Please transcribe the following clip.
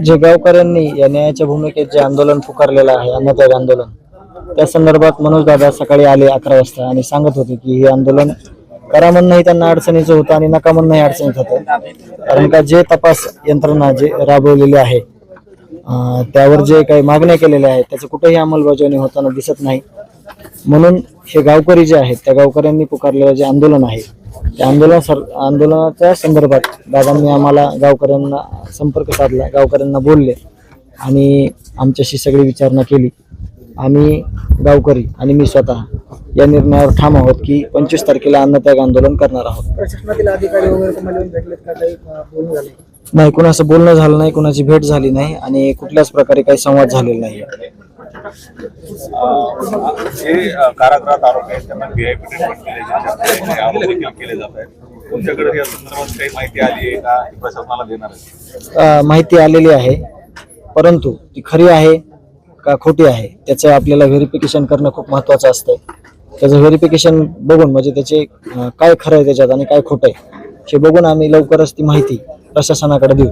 जे गावकऱ्यांनी या न्यायाच्या भूमिकेत जे आंदोलन पुकारलेलं आहे, अन्नत्याग आंदोलन, त्या संदर्भात मनोज दादा सकाळी आले 11 वाजता आणि सांगत होते की हे आंदोलन करा म्हणणंही त्यांना अडचणीचं होतं आणि नका म्हणणंही अडचणीत होतं. कारण का जे तपास यंत्रणा जे राबवलेली आहे, त्यावर जे काही मागण्या केलेल्या आहेत त्याचं कुठेही अंमलबजावणी होताना दिसत नाही. म्हणून हे गावकरी जे आहेत त्या गावकऱ्यांनी पुकारलेलं जे आंदोलन आहे त्या आंदोलनाच्या संदर्भात दादांनी आम्हाला गावकऱ्यांना संपर्क साधला, गावकऱ्यांना बोलले आणि आमच्याशी सगळी विचारणा केली. आम्ही गावकरी आणि मी स्वतः या निर्णयावर ठाम आहोत की 25 तारखेला अन्नत्याग आंदोलन करणार आहोत. प्रशासनातील अधिकारी वगैरे तुम्हाला येऊन भेटलेत का? काही बोलणं झाले? नाही, कुणाचं बोलणं झालं नाही, कुणाची भेट झाली नाही आणि कुठल्याच प्रकारे काही संवाद झालेला नाही. जे कारागृहात आरोप आहेत त्यांना VIP ट्रीटमेंट केले आरोप केले जात आहेत. तुमच्याकडे या संदर्भात काही माहिती आली आहे का? प्रशासनाला देणार आहे? माहिती आलेली आहे, परंतु ती खरी आहे का खोटी आहे त्याचं आपल्याला व्हेरिफिकेशन करणं खूप महत्त्वाचं असतं. त्याचं व्हेरिफिकेशन बघून म्हणजे त्याचे काय खरं आहे त्याच्यात आणि काय खोटं आहे हे बघून आम्ही लवकरच ती माहिती प्रशासनाकडे देऊ.